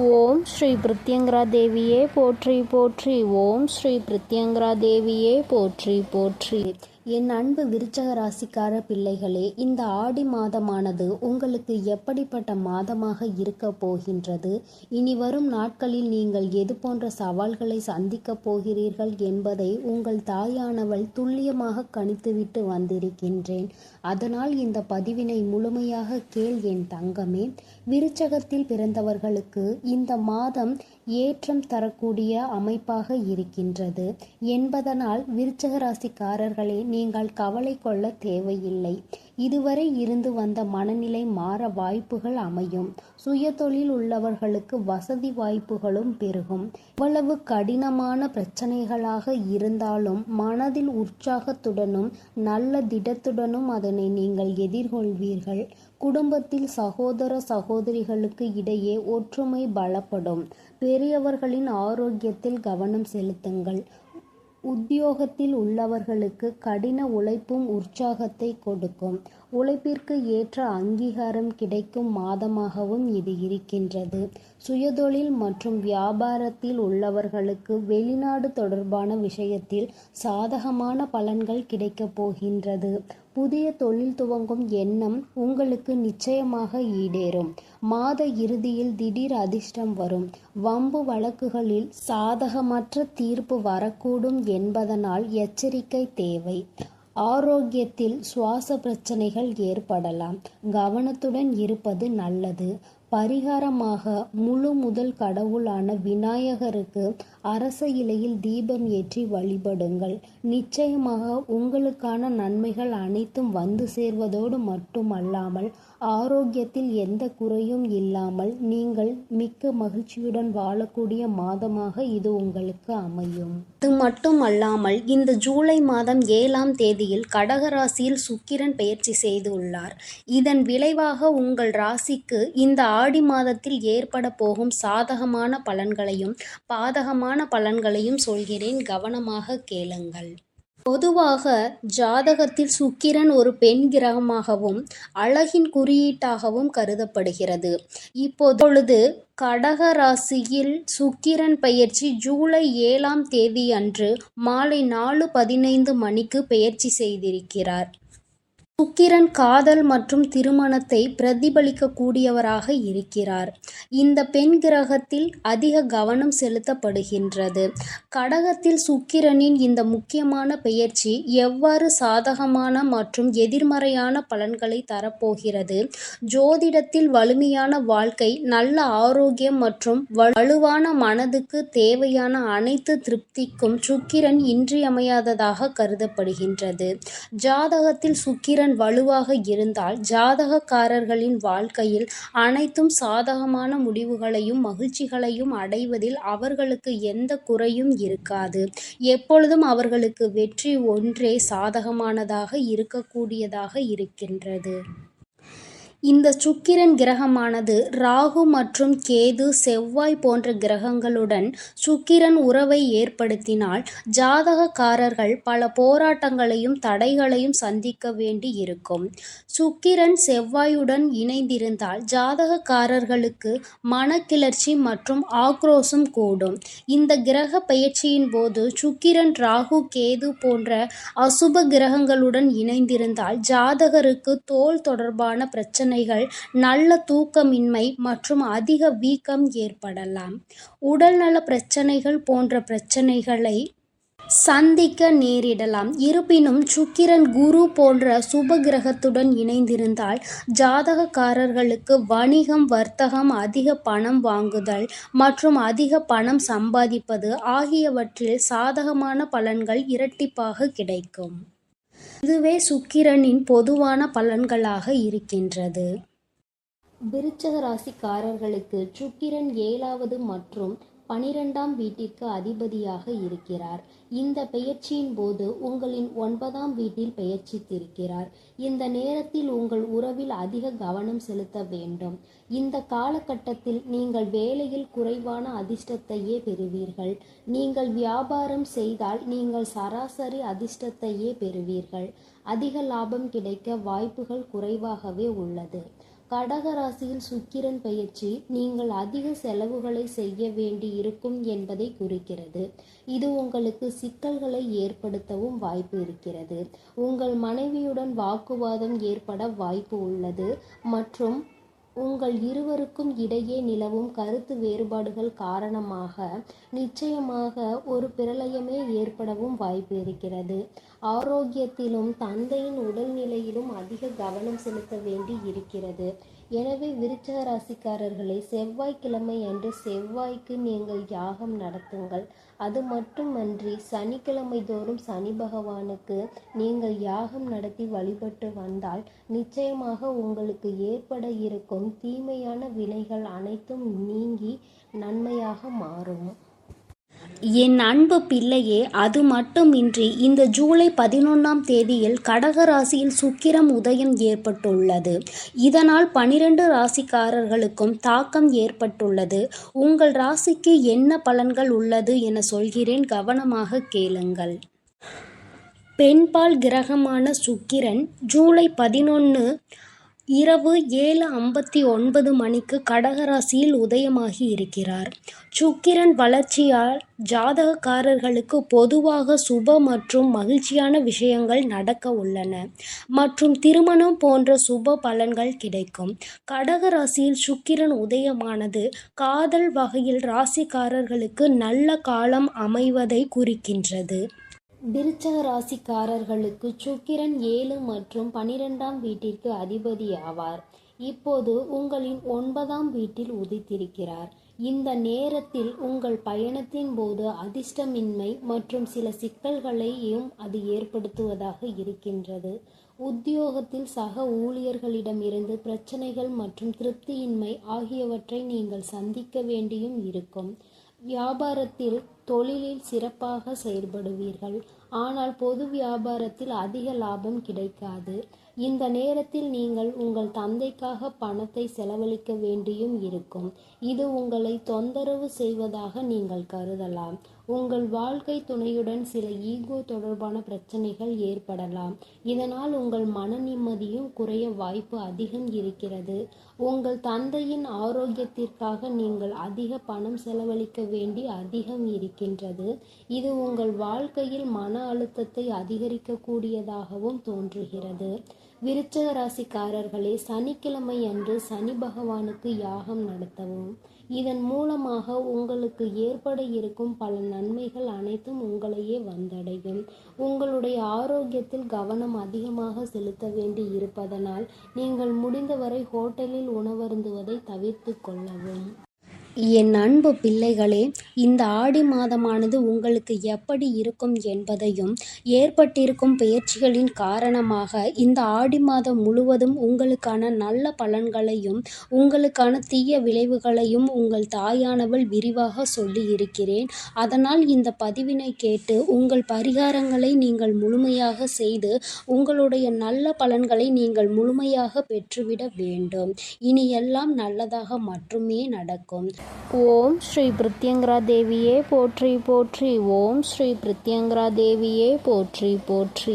ஓம் ஸ்ரீ பிருத்யங்கரா தேவியே போற்றி போற்றி. ஓம் ஸ்ரீ பிருத்யங்கரா தேவியே போற்றி போற்றி. என் அன்பு விருச்சக ராசிக்கார பிள்ளைகளே, இந்த ஆடி மாதமானது உங்களுக்கு எப்படிப்பட்ட மாதமாக இருக்க போகின்றது, இனி வரும் நாட்களில் நீங்கள் எது போன்ற சவால்களை சந்திக்க போகிறீர்கள் என்பதை உங்கள் தாயானவள் துல்லியமாக கணித்துவிட்டு வந்திருக்கின்றேன். அதனால் இந்த பதிவினை முழுமையாக கேள் என் தங்கமே. விருச்சகத்தில் பிறந்தவர்களுக்கு இந்த மாதம் ஏற்றம் தரக்கூடிய அமைப்பாக இருக்கின்றது என்பதனால் விருச்சக ராசிக்காரர்களே, நீங்கள் கவலை கொள்ள தேவையில்லை. இதுவரை இருந்து வந்த மனநிலை மாற வாய்ப்புகள் அமையும். சுயதொழில் உள்ளவர்களுக்கு வசதி வாய்ப்புகளும் பெருகும். எவ்வளவு கடினமான பிரச்சனைகளாக இருந்தாலும் மனதில் உற்சாகத்துடனும் நல்ல திடத்துடனும் அதனை நீங்கள் எதிர்கொள்வீர்கள். குடும்பத்தில் சகோதர சகோதரிகளுக்கு இடையே ஒற்றுமை பலப்படும். பெரியவர்களின் ஆரோக்கியத்தில் கவனம் செலுத்துங்கள். உத்தியோகத்தில் உள்ளவர்களுக்கு கடின உழைப்பும் உற்சாகத்தை கொடுக்கும். உழைப்பிற்கு ஏற்ற அங்கீகாரம் கிடைக்கும் மாதமாகவும் இது இருக்கின்றது. சுயதொழில் மற்றும் வியாபாரத்தில் உள்ளவர்களுக்கு வெளிநாடு தொடர்பான விஷயத்தில் சாதகமான பலன்கள் கிடைக்கப் போகின்றது. புதிய தொழில் துவங்கும் எண்ணம் உங்களுக்கு நிச்சயமாக ஈடேறும். மாத இறுதியில் திடீர் அதிர்ஷ்டம் வரும். வம்பு வழக்குகளில் சாதகமற்ற தீர்ப்பு வரக்கூடும் என்பதனால் எச்சரிக்கை தேவை. ஆரோக்கியத்தில் சுவாச பிரச்சனைகள் ஏற்படலாம். கவனத்துடன் இருப்பது நல்லது. பரிகாரமாக முழு முதல் கடவுளான விநாயகருக்கு அரச இலையில் தீபம் ஏற்றி வழிபடுங்கள். நிச்சயமாக உங்களுக்கான நன்மைகள் அனைத்தும் வந்து சேர்வதோடு மட்டுமல்லாமல் ஆரோக்கியத்தில் எந்த குறையும் இல்லாமல் நீங்கள் மிக்க மகிழ்ச்சியுடன் வாழக்கூடிய மாதமாக இது உங்களுக்கு அமையும். அது மட்டுமல்லாமல் இந்த ஜூலை மாதம் 7ஆம் தேதியில் கடகராசியில் சுக்கிரன் பெயர்ச்சி செய்துள்ளார். இதன் விளைவாக உங்கள் ராசிக்கு இந்த ஆடி மாதத்தில் ஏற்பட போகும் சாதகமான பலன்களையும் பாதகமான பலன்களையும் சொல்கிறேன், கவனமாக கேளுங்கள். பொதுவாக ஜாதகத்தில் சுக்கிரன் ஒரு பெண் கிரகமாகவும் அழகின் குறியீட்டாகவும் கருதப்படுகிறது. இப்பொழுது கடக ராசியில் சுக்கிரன் பெயர்ச்சி ஜூலை 7ஆம் தேதி அன்று மாலை 4:15 மணிக்கு பெயர்ச்சி செய்திருக்கிறார். சுக்கிரன் காதல் மற்றும் திருமணத்தை பிரதிபலிக்கக்கூடியவராக இருக்கிறார். இந்த பெண் கிரகத்தில் அதிக கவனம் செலுத்தப்படுகின்றது. கடகத்தில் சுக்கிரனின் இந்த முக்கியமான பெயர்ச்சி எவ்வாறு சாதகமான மற்றும் எதிர்மறையான பலன்களை தரப்போகிறது, ஜோதிடத்தில் வலிமையான வாழ்க்கை, நல்ல ஆரோக்கியம் மற்றும் வலுவான மனதுக்கு தேவையான அனைத்து திருப்திக்கும் சுக்கிரன் இன்றியமையாததாக கருதப்படுகின்றது. ஜாதகத்தில் சுக்கிரன் வலுவாக இருந்தால் ஜாதகக்காரர்களின் வாழ்க்கையில் அனைத்தும் சாதகமான முடிவுகளையும் மகிழ்ச்சிகளையும் அடைவதில் அவர்களுக்கு எந்த குறையும் இருக்காது. எப்பொழுதும் அவர்களுக்கு வெற்றி ஒன்றே சாதகமானதாக இருக்கக்கூடியதாக இருக்கின்றது. இந்த சுக்கிரன் கிரகமானது ராகு மற்றும் கேது, செவ்வாய் போன்ற கிரகங்களுடன் சுக்கிரன் உறவை ஏற்படுத்தினால் ஜாதகக்காரர்கள் பல போராட்டங்களையும் தடைகளையும் சந்திக்க வேண்டி இருக்கும். சுக்கிரன் செவ்வாயுடன் இணைந்திருந்தால் ஜாதகக்காரர்களுக்கு மனக்கிளர்ச்சி மற்றும் ஆக்ரோஷம் கூடும். இந்த கிரக பெயர்ச்சியின் போது சுக்கிரன் ராகு கேது போன்ற அசுப கிரகங்களுடன் இணைந்திருந்தால் ஜாதகருக்கு தோல் தொடர்பான பிரச்சனை, நல்ல தூக்கமின்மை மற்றும் அதிக வீக்கம் ஏற்படலாம். உடல்நல பிரச்சனைகள் போன்ற பிரச்சனைகளை சந்திக்க நேரிடலாம். இருப்பினும் சுக்கிரன் குரு போன்ற சுப கிரகத்துடன் இணைந்திருந்தால் ஜாதகக்காரர்களுக்கு வணிகம், வர்த்தகம், அதிக பணம் வாங்குதல் மற்றும் அதிக பணம் சம்பாதிப்பது ஆகியவற்றில் சாதகமான பலன்கள் இரட்டிப்பாக கிடைக்கும். இதுவே சுக்கிரனின் பொதுவான பலன்களாக இருக்கின்றது. விருச்சக ராசிக்காரர்களுக்கு சுக்கிரன் 7வது மற்றும் 12ஆம் வீட்டிற்கு அதிபதியாக இருக்கிறார். இந்த பெயர்ச்சியின் போது உங்களின் 9ஆம் வீட்டில் பெயர்ச்சித்திருக்கிறார். இந்த நேரத்தில் உங்கள் உறவில் அதிக கவனம் செலுத்த வேண்டும். இந்த காலகட்டத்தில் நீங்கள் வேலையில் குறைவான அதிர்ஷ்டத்தையே பெறுவீர்கள். நீங்கள் வியாபாரம் செய்தால் நீங்கள் சராசரி அதிர்ஷ்டத்தையே பெறுவீர்கள். அதிக லாபம் கிடைக்க வாய்ப்புகள் குறைவாகவே உள்ளது. கடக ராசியில் சுக்கிரன் பெயர்ச்சி நீங்கள் அதிக செலவுகளை செய்ய வேண்டி இருக்கும் என்பதை குறிக்கிறது. இது உங்களுக்கு சிக்கல்களை ஏற்படுத்தவும் வாய்ப்பு இருக்கிறது. உங்கள் மனைவியுடன் வாக்குவாதம் ஏற்பட வாய்ப்பு உள்ளது மற்றும் உங்கள் இருவருக்கும் இடையே நிலவும் கருத்து வேறுபாடுகள் காரணமாக நிச்சயமாக ஒரு பிரளயமே ஏற்படவும் வாய்ப்பு இருக்கிறது. ஆரோக்கியத்திலும் தந்தையின் உடல்நிலையிலும் அதிக கவனம் செலுத்த வேண்டி இருக்கிறது. எனவே விருச்சிக ராசிக்காரர்களை செவ்வாய்க்கிழமை அன்று செவ்வாய்க்கு நீங்கள் யாகம் நடத்துங்கள். அது மட்டுமன்றி சனிக்கிழமை தோறும் சனி பகவானுக்கு நீங்கள் யாகம் நடத்தி வழிபட்டு வந்தால் நிச்சயமாக உங்களுக்கு ஏற்பட இருக்கும் தீமையான வினைகள் அனைத்தும் நீங்கி நன்மையாக மாறும். என் அன்பு பிள்ளையே, அது மட்டுமின்றி இந்த ஜூலை 11ஆம் தேதியில் கடக ராசியில் சுக்கிரம் உதயம் ஏற்பட்டுள்ளது. இதனால் 12 ராசிக்காரர்களுக்கும் தாக்கம் ஏற்பட்டுள்ளது. உங்கள் ராசிக்கு என்ன பலன்கள் உள்ளது என சொல்கிறேன், கவனமாக கேளுங்கள். பெண்பால் கிரகமான சுக்கிரன் ஜூலை 11 இரவு 7:59 மணிக்கு கடகராசியில் உதயமாகி இருக்கிறார். சுக்கிரன் வளர்ச்சியால் ஜாதகக்காரர்களுக்கு பொதுவாக சுப மற்றும் மகிழ்ச்சியான விஷயங்கள் நடக்க உள்ளன மற்றும் திருமணம் போன்ற சுப பலன்கள் கிடைக்கும். கடகராசியில் சுக்கிரன் உதயமானது காதல் வகையில் ராசிக்காரர்களுக்கு நல்ல காலம் அமைவதை குறிக்கின்றது. விருச்சிக ராசிக்காரர்களுக்கு சுக்கிரன் 7 மற்றும் 12ஆம் வீட்டிற்கு அதிபதி ஆவார். இப்போது உங்களின் 9ஆம் வீட்டில் உதித்திருக்கிறார். இந்த நேரத்தில் உங்கள் பயணத்தின் போது அதிர்ஷ்டமின்மை மற்றும் சில சிக்கல்களையும் அது ஏற்படுத்துவதாக இருக்கின்றது. உத்தியோகத்தில் சக ஊழியர்களிடமிருந்து பிரச்சனைகள் மற்றும் திருப்தியின்மை ஆகியவற்றை நீங்கள் சந்திக்க வேண்டியும் இருக்கும். வியாபாரத்தில் தொழிலில் சிறப்பாக செயல்படுவீர்கள். ஆனால் பொது வியாபாரத்தில் அதிக லாபம் கிடைக்காது. இந்த நேரத்தில் நீங்கள் உங்கள் தந்தைக்காக பணத்தை செலவழிக்க வேண்டியும் இருக்கும். இது உங்களை தொந்தரவு செய்வதாக நீங்கள் கருதலாம். உங்கள் வாழ்க்கை துணையுடன் சில ஈகோ தொடர்பான பிரச்சனைகள் ஏற்படலாம். இதனால் உங்கள் மன நிம்மதியும் குறைய வாய்ப்பு அதிகம் இருக்கிறது. உங்கள் தந்தையின் ஆரோக்கியத்திற்காக நீங்கள் அதிக பணம் செலவழிக்க வேண்டி அதிகம் இருக்கின்றது. இது உங்கள் வாழ்க்கையில் மன அழுத்தத்தை அதிகரிக்கக்கூடியதாகவும் தோன்றுகிறது. விருச்சிக ராசிக்காரர்களே, சனிக்கிழமை அன்று சனி பகவானுக்கு யாகம் நடத்தவும். இதன் மூலமாக உங்களுக்கு ஏற்பட இருக்கும் பல நன்மைகள் அனைத்தும் உங்களையே வந்தடையும். உங்களுடைய ஆரோக்கியத்தில் கவனம் அதிகமாக செலுத்த வேண்டி இருப்பதனால் நீங்கள் முடிந்தவரை ஹோட்டலில் உணவருந்துவதை தவிர்த்து கொள்ளவும். என் அன்பு பிள்ளைகளே, இந்த ஆடி மாதமானது உங்களுக்கு எப்படி இருக்கும் என்பதையும் ஏற்பட்டிருக்கும் பெயர்ச்சிகளின் காரணமாக இந்த ஆடி மாதம் முழுவதும் உங்களுக்கான நல்ல பலன்களையும் உங்களுக்கான தீய விளைவுகளையும் உங்கள் தாயானவள் விரிவாக சொல்லி இருக்கிறேன். அதனால் இந்த பதிவினை கேட்டு உங்கள் பரிகாரங்களை நீங்கள் முழுமையாக செய்து உங்களுடைய நல்ல பலன்களை நீங்கள் முழுமையாக பெற்றுவிட வேண்டும். இனி எல்லாம் நல்லதாக மட்டுமே நடக்கும். ஓம் ஸ்ரீ பிருத்யங்கரா தேவியே போற்றி போற்றி. ஓம் ஸ்ரீ பிருத்யங்கரா தேவியே போற்றி போற்றி.